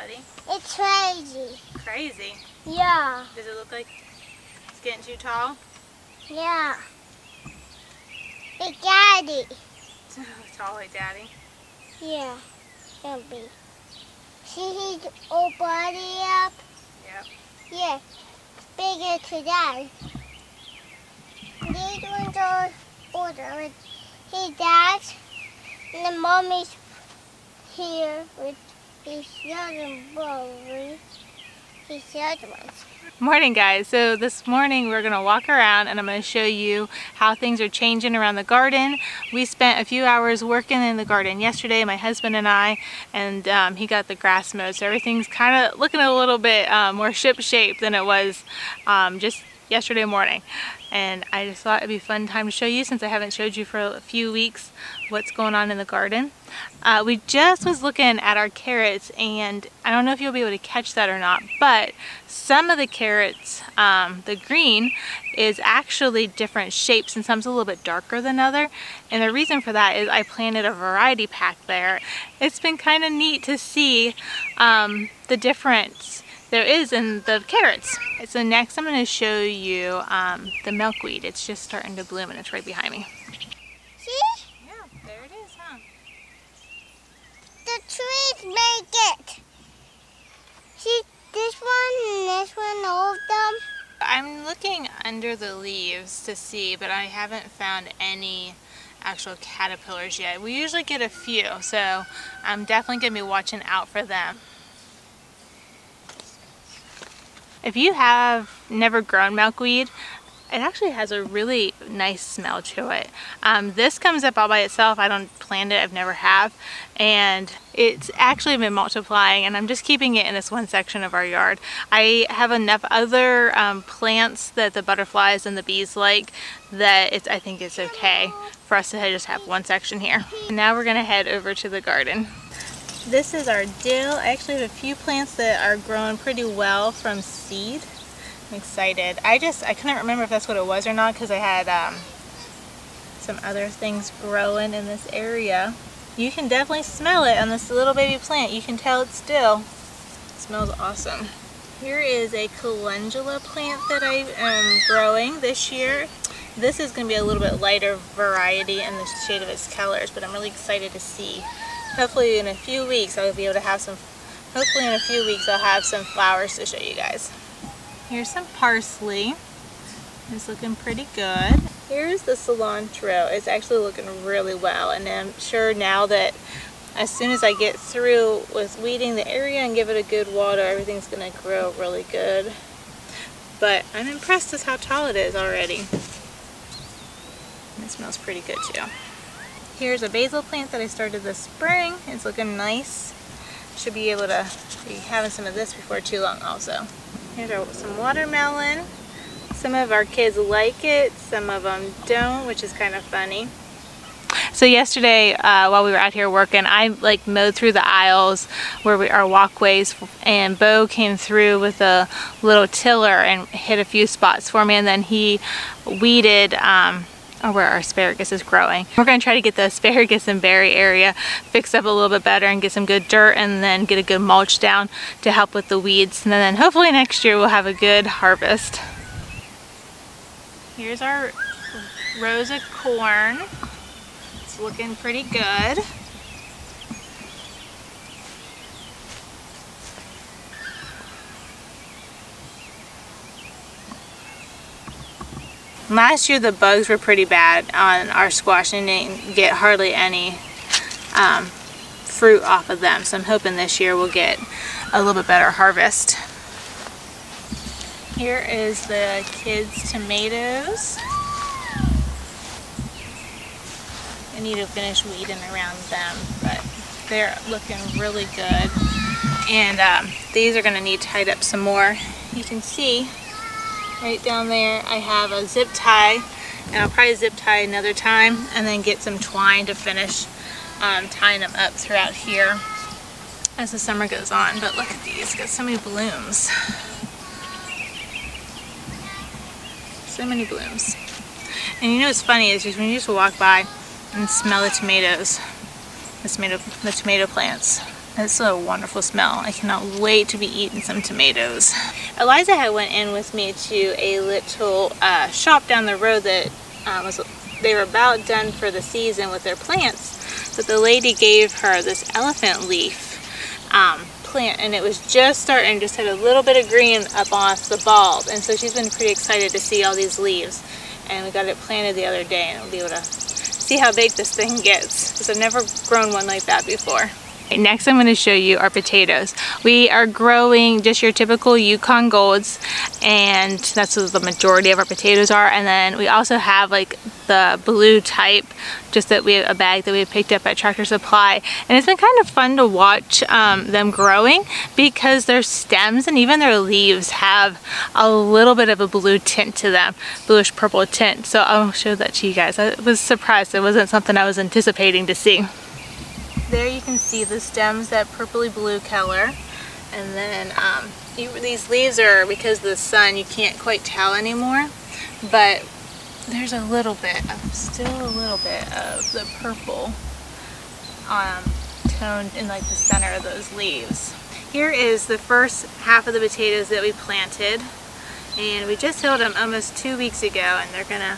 buddy? It's crazy. Crazy? Yeah. Does it look like it's getting too tall? Yeah. It's Daddy. Tall like Daddy? Yeah. It'll be. See his old body up? Yep. Yeah. It's bigger today. These ones are older with his dad, and the mommy's here with his other brother, his other ones. Morning guys, so this morning we're going to walk around and I'm going to show you how things are changing around the garden. We spent a few hours working in the garden yesterday, my husband and I, and he got the grass mowed, so everything's kind of looking a little bit more ship-shape than it was just yesterday morning. And I just thought it'd be a fun time to show you, since I haven't showed you for a few weeks what's going on in the garden. We just was looking at our carrots, and I don't know if you'll be able to catch that or not, but some of the carrots, the green, is actually different shapes, and some's a little bit darker than other. And the reason for that is I planted a variety pack there. It's been kind of neat to see the difference there is in the carrots. So next I'm going to show you the milkweed. It's just starting to bloom and it's right behind me. See? Yeah, there it is, huh? The trees make it. See, this one and this one, all of them. I'm looking under the leaves to see, but I haven't found any actual caterpillars yet. We usually get a few, so I'm definitely going to be watching out for them. If you have never grown milkweed, it actually has a really nice smell to it. This comes up all by itself. I don't plant it, I've never have. And it's actually been multiplying, and I'm just keeping it in this one section of our yard. I have enough other plants that the butterflies and the bees like that I think it's okay for us to just have one section here. And now we're gonna head over to the garden. This is our dill. I actually have a few plants that are growing pretty well from seed. I'm excited. I couldn't remember if that's what it was or not, because I had some other things growing in this area. You can definitely smell it on this little baby plant. You can tell it's dill. It smells awesome. Here is a calendula plant that I am growing this year. This is going to be a little bit lighter variety in the shade of its colors, but I'm really excited to see. Hopefully in a few weeks I'll be able to have some, I'll have some flowers to show you guys. Here's some parsley. It's looking pretty good. Here's the cilantro. It's actually looking really well, and I'm sure now that as soon as I get through with weeding the area and give it a good water, everything's gonna grow really good. But I'm impressed with how tall it is already. And it smells pretty good too. Here's a basil plant that I started this spring. It's looking nice. Should be able to be having some of this before too long also. Here's some watermelon. Some of our kids like it, some of them don't, which is kind of funny. So yesterday, while we were out here working, I mowed through the aisles where our walkways, and Bo came through with a little tiller and hit a few spots for me, and then he weeded where our asparagus is growing. We're going to try to get the asparagus and berry area fixed up a little bit better and get some good dirt, and then get a good mulch down to help with the weeds, and then hopefully next year we'll have a good harvest. Here's our rows of corn. It's looking pretty good. Last year the bugs were pretty bad on our squash and didn't get hardly any fruit off of them, so I'm hoping this year we'll get a little bit better harvest. Here is the kids' tomatoes. I need to finish weeding around them, but they're looking really good. And these are going to need tied up some more. You can see right down there I have a zip tie, and I'll probably zip tie another time and then get some twine to finish tying them up throughout here as the summer goes on. But look at these, got so many blooms. So many blooms. And you know what's funny is just when you just walk by and smell the tomatoes, the tomato plants, It's a wonderful smell. I cannot wait to be eating some tomatoes. Eliza had went in with me to a little shop down the road that they were about done for the season with their plants, but the lady gave her this elephant leaf plant, and it was just starting, just had a little bit of green up off the bulb, and so she's been pretty excited to see all these leaves, and we got it planted the other day, and we'll be able to see how big this thing gets, because I've never grown one like that before. Next I'm going to show you our potatoes. We are growing just your typical Yukon Golds, and that's what the majority of our potatoes are, and then we also have like the blue type, just that we have a bag that we picked up at Tractor Supply, and it's been kind of fun to watch them growing, because their stems and even their leaves have a little bit of a blue tint to them, bluish purple tint. So I'll show that to you guys. I was surprised. It wasn't something I was anticipating to see. There you can see the stems, that purpley blue color, and then these leaves are, because of the sun, you can't quite tell anymore, but there's a little bit of, still a little bit of the purple toned in like the center of those leaves. Here is the first half of the potatoes that we planted, and we just tilled them almost 2 weeks ago, and they're gonna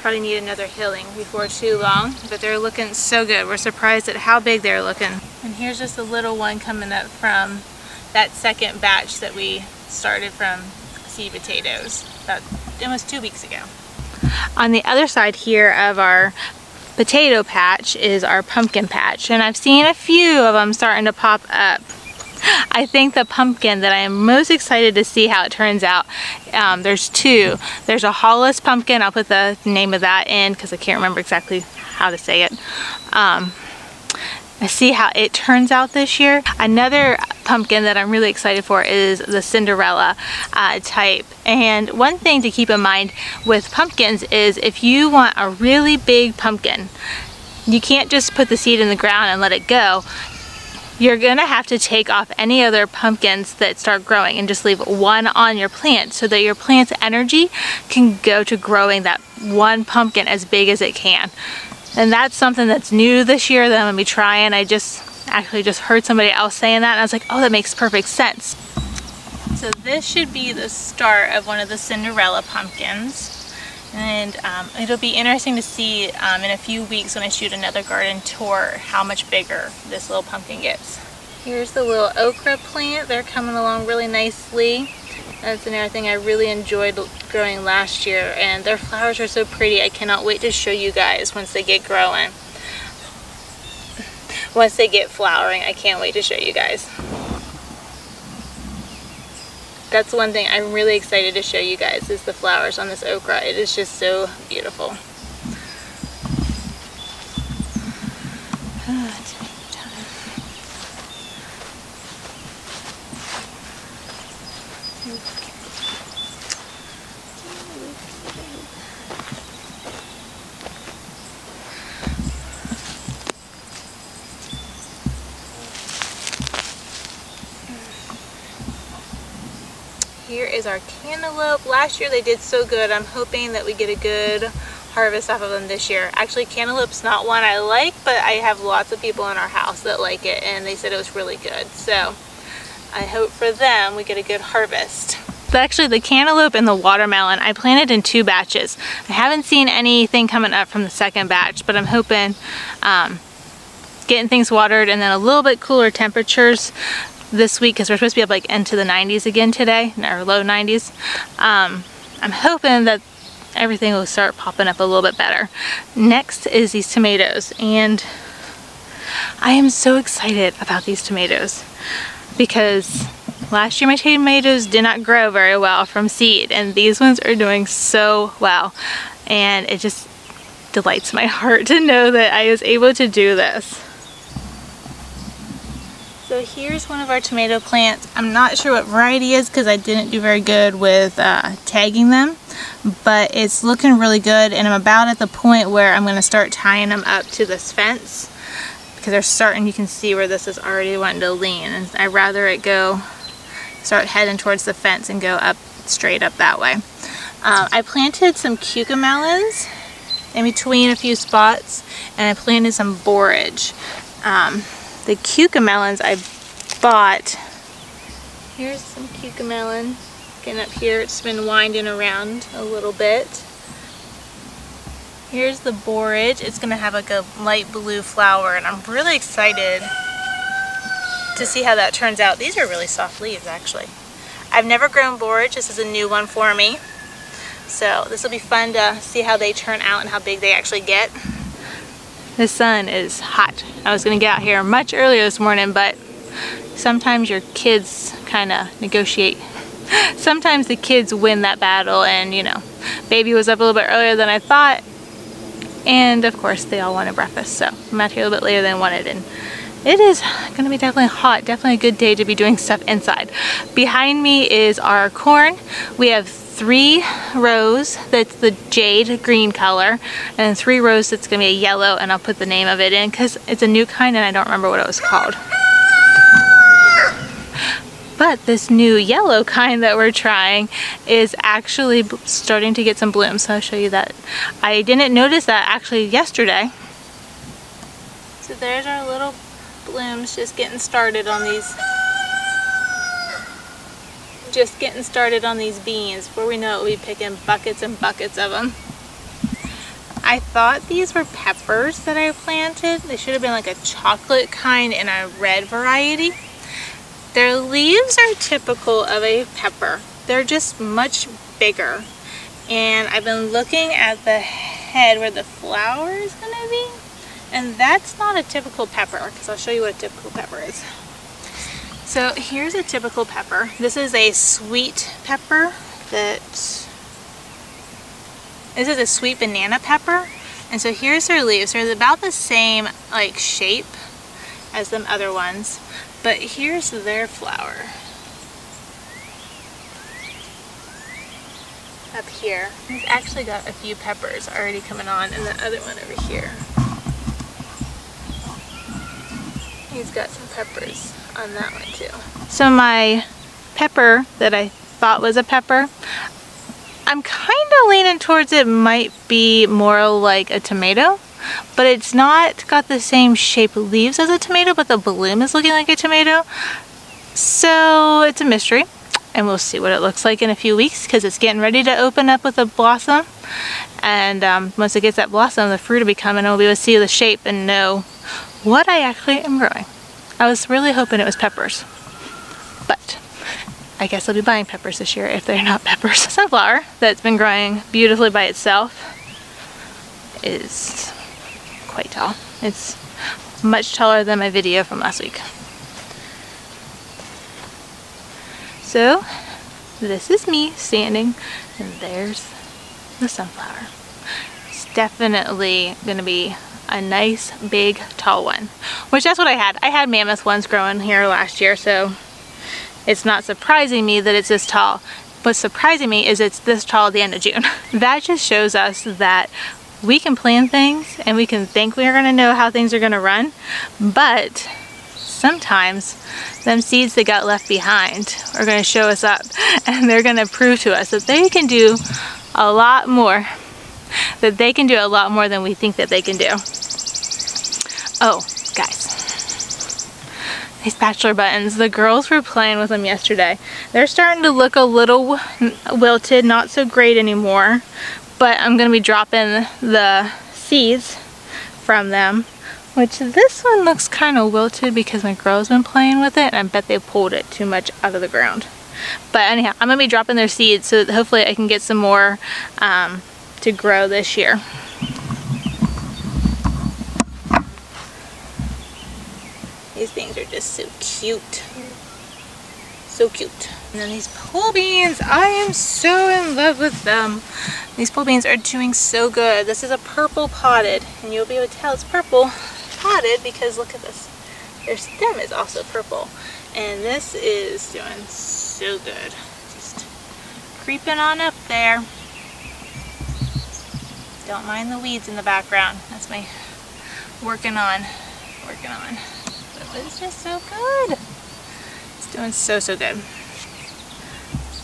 probably need another hilling before too long, but they're looking so good. We're surprised at how big they're looking. And here's just a little one coming up from that second batch that we started from seed potatoes about almost 2 weeks ago. On the other side here of our potato patch is our pumpkin patch, and I've seen a few of them starting to pop up. I think the pumpkin that I am most excited to see how it turns out, there's two. There's a Hollis pumpkin. I'll put the name of that in because I can't remember exactly how to say it. I see how it turns out this year. Another pumpkin that I'm really excited for is the Cinderella type. And one thing to keep in mind with pumpkins is if you want a really big pumpkin, you can't just put the seed in the ground and let it go. You're gonna have to take off any other pumpkins that start growing and just leave one on your plant so that your plant's energy can go to growing that one pumpkin as big as it can. And that's something that's new this year that I'm gonna be trying. I actually just heard somebody else saying that, and I was like, oh, that makes perfect sense. So this should be the start of one of the Cinderella pumpkins. And it'll be interesting to see in a few weeks when I shoot another garden tour how much bigger this little pumpkin gets. Here's the little okra plant. They're coming along really nicely. That's another thing I really enjoyed growing last year, and their flowers are so pretty. I cannot wait to show you guys once they get growing. Once they get flowering, I can't wait to show you guys. That's one thing I'm really excited to show you guys, is the flowers on this okra. It is just so beautiful. Here is our cantaloupe. Last year they did so good. I'm hoping that we get a good harvest off of them this year. Actually, cantaloupe's not one I like, but I have lots of people in our house that like it, and they said it was really good. So I hope for them we get a good harvest. But actually the cantaloupe and the watermelon I planted in 2 batches. I haven't seen anything coming up from the second batch, but I'm hoping getting things watered and then a little bit cooler temperatures this week, because we're supposed to be up like into the 90s again today, or low 90s. I'm hoping that everything will start popping up a little bit better. Next is these tomatoes, and I am so excited about these tomatoes because last year my tomatoes did not grow very well from seed, and these ones are doing so well, and it just delights my heart to know that I was able to do this. So here's one of our tomato plants. I'm not sure what variety it is because I didn't do very good with tagging them, but it's looking really good, and I'm about at the point where I'm going to start tying them up to this fence because they're starting, you can see where this is already wanting to lean, and I'd rather it start heading towards the fence and go up straight up that way. I planted some cucamelons in between a few spots, and I planted some borage. The cucamelons I spot. Here's some cucamelon. Getting up here, it's been winding around a little bit. Here's the borage. It's gonna have like a light blue flower, and I'm really excited to see how that turns out. These are really soft leaves, actually. I've never grown borage. This is a new one for me. So this will be fun to see how they turn out and how big they actually get. The sun is hot. I was gonna get out here much earlier this morning, but sometimes your kids kind of negotiate. Sometimes the kids win that battle, and you know, baby was up a little bit earlier than I thought, and of course they all wanted breakfast, so I'm out here a little bit later than I wanted, and it is gonna be definitely hot, definitely a good day to be doing stuff inside. Behind me is our corn. We have 3 rows that's the jade green color, and 3 rows that's gonna be a yellow, and I'll put the name of it in because it's a new kind and I don't remember what it was called. But this new yellow kind that we're trying is actually starting to get some blooms, so I'll show you that. I didn't notice that actually yesterday. So there's our little blooms just getting started on these. Just getting started on these beans. Before we know it, we'll be picking buckets and buckets of them. I thought these were peppers that I planted. They should have been like a chocolate kind and a red variety. Their leaves are typical of a pepper. They're just much bigger. And I've been looking at the head where the flower is gonna be, and that's not a typical pepper, because I'll show you what a typical pepper is. So here's a typical pepper. This is a sweet pepper this is a sweet banana pepper. And so here's their leaves. They're about the same like shape as them other ones, but here's their flower. Up here. He's actually got a few peppers already coming on, and the other one over here. He's got some peppers on that one too. So my pepper that I thought was a pepper, I'm kind of leaning towards it might be more like a tomato, but it's not got the same shape leaves as a tomato, but the bloom is looking like a tomato. So it's a mystery, and we'll see what it looks like in a few weeks because it's getting ready to open up with a blossom. And once it gets that blossom, the fruit will be coming, and we'll be able to see the shape and know what I actually am growing. I was really hoping it was peppers, but I guess I'll be buying peppers this year if they're not peppers. Sunflower that's been growing beautifully by itself is quite tall. It's much taller than my video from last week. So this is me standing, and there's the sunflower. It's definitely gonna be a nice big tall one, which that's what I had. I had mammoth ones growing here last year, so it's not surprising me that it's this tall. What's surprising me is it's this tall at the end of June. That just shows us that we can plan things and we can think we're gonna know how things are gonna run, but sometimes them seeds that got left behind are gonna show us up, and they're gonna prove to us that they can do a lot more. That they can do a lot more than we think that they can do. Oh, guys. These bachelor buttons, the girls were playing with them yesterday. They're starting to look a little wilted, not so great anymore, but I'm gonna be dropping the seeds from them, which this one looks kind of wilted because my girl's been playing with it, and I bet they pulled it too much out of the ground. But anyhow, I'm gonna be dropping their seeds so that hopefully I can get some more to grow this year. These things are just so cute. So cute. And then these pole beans, I am so in love with them. These pole beans are doing so good. This is a purple potted, and you'll be able to tell it's purple potted because look at this. Their stem is also purple. And this is doing so good. Just creeping on up there. Don't mind the weeds in the background. That's my working on. But it's just so good. It's doing so good.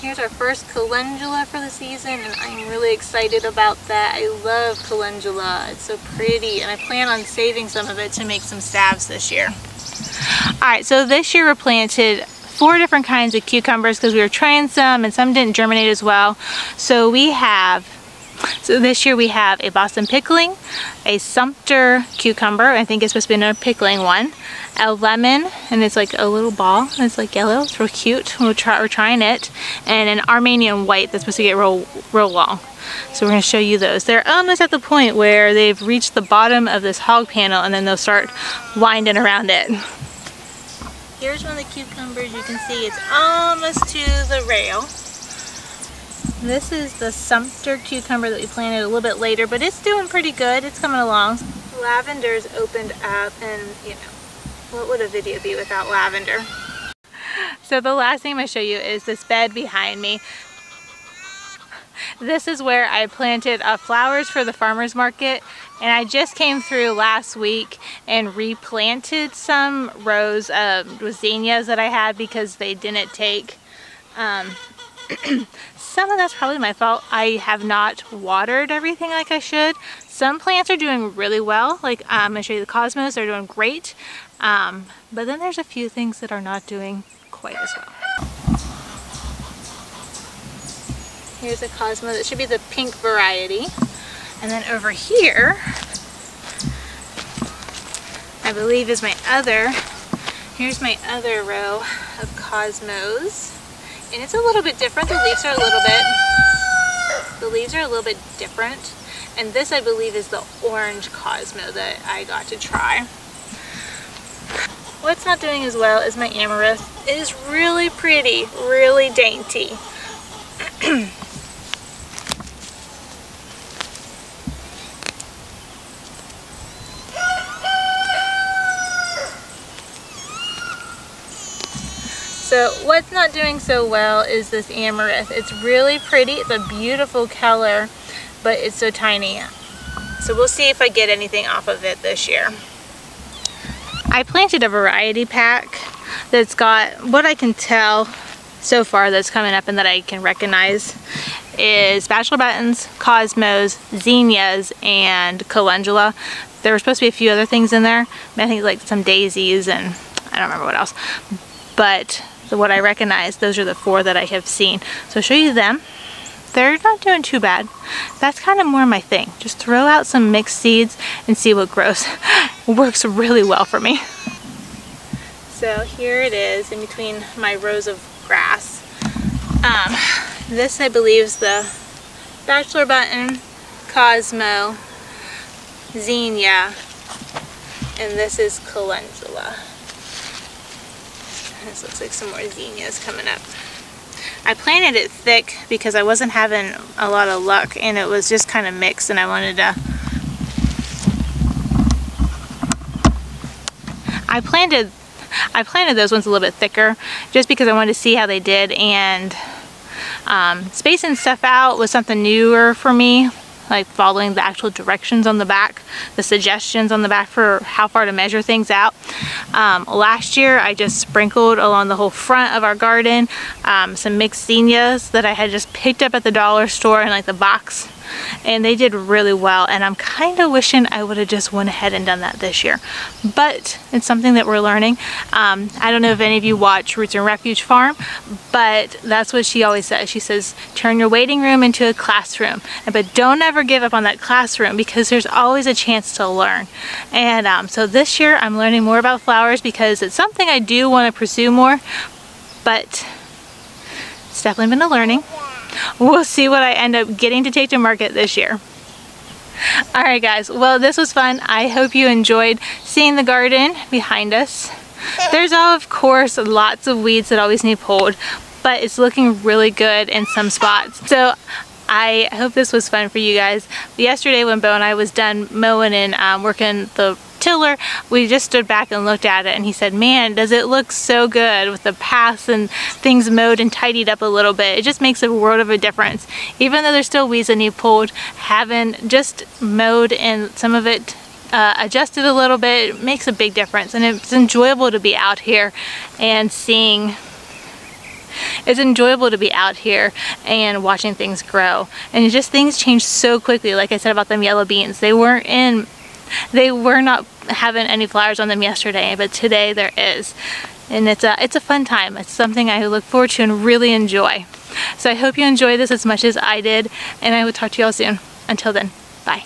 Here's our first calendula for the season, and I'm really excited about that. I love calendula. It's so pretty, and I plan on saving some of it to make some salves this year. Alright, so this year we planted 4 different kinds of cucumbers because we were trying some and some didn't germinate as well. So this year we have a Boston pickling, a Sumter cucumber, I think it's supposed to be another pickling one, a lemon, and it's like a little ball, and it's like yellow, it's real cute, we're trying it, and an Armenian white that's supposed to get real long. So we're going to show you those. They're almost at the point where they've reached the bottom of this hog panel and then they'll start winding around it. Here's one of the cucumbers. You can see it's almost to the rail. This is the Sumter cucumber that we planted a little bit later, but it's doing pretty good. It's coming along. Lavender's opened up, and you know, what would a video be without lavender? So the last thing I'm going to show you is this bed behind me. This is where I planted flowers for the farmer's market, and I just came through last week and replanted some rows of zinnias that I had because they didn't take. Some of that's probably my fault. I have not watered everything like I should. Some plants are doing really well, like I'm going to show you the cosmos, they're doing great. But then there's a few things that are not doing quite as well. Here's a cosmo that should be the pink variety. And then over here, I believe is my other, here's my other row of cosmos. And it's a little bit different. The leaves are a little bit different. And this, I believe, is the orange cosmo that I got to try. What's not doing as well is my amaryllis. It is really pretty, really dainty. So what's not doing so well is this amaryllis. It's really pretty, it's a beautiful color, but it's so tiny. So we'll see if I get anything off of it this year. I planted a variety pack that's got, what I can tell so far that's coming up and that I can recognize is bachelor buttons, cosmos, zinnias, and calendula. There were supposed to be a few other things in there. I think like some daisies and I don't remember what else. But what I recognize, those are the 4 that I have seen. So I'll show you them. They're not doing too bad. That's kind of more my thing. Just throw out some mixed seeds and see what grows. It works really well for me. So here it is in between my rows of grass. This I believe is the bachelor button, cosmo, zinnia, and this is calendula. This looks like some more zinnias coming up. I planted it thick because I wasn't having a lot of luck and it was just kind of mixed and I wanted to... I planted those ones a little bit thicker just because I wanted to see how they did, and spacing stuff out was something newer for me. Like following the actual directions on the back, the suggestions on the back for how far to measure things out. Last year I just sprinkled along the whole front of our garden some mixed zinnias that I had just picked up at the dollar store in like the box, and they did really well, and I'm kind of wishing I would have just went ahead and done that this year, but it's something that we're learning. I don't know if any of you watch Roots and Refuge Farm, but that's what she always says. She says turn your waiting room into a classroom, but don't ever give up on that classroom because there's always a chance to learn. And so this year I'm learning more about flowers because it's something I do want to pursue more, but it's definitely been a learning. We'll see what I end up getting to take to market this year. Alright guys, well this was fun. I hope you enjoyed seeing the garden behind us. There's of course lots of weeds that always need pulled, but it's looking really good in some spots. So I hope this was fun for you guys. Yesterday when Bo and I was done mowing and working the tiller, we just stood back and looked at it and he said, man, does it look so good with the paths and things mowed and tidied up a little bit. It just makes a world of a difference. Even though there's still weeds that need pulled, having just mowed and some of it adjusted a little bit, it makes a big difference, and it's enjoyable to be out here and seeing. It's enjoyable to be out here and watching things grow, and just things change so quickly. Like I said about them yellow beans, they were not having any flowers on them yesterday, but today there is. And it's a fun time. It's something I look forward to and really enjoy. So I hope you enjoy this as much as I did, and I will talk to you all soon. Until then, bye.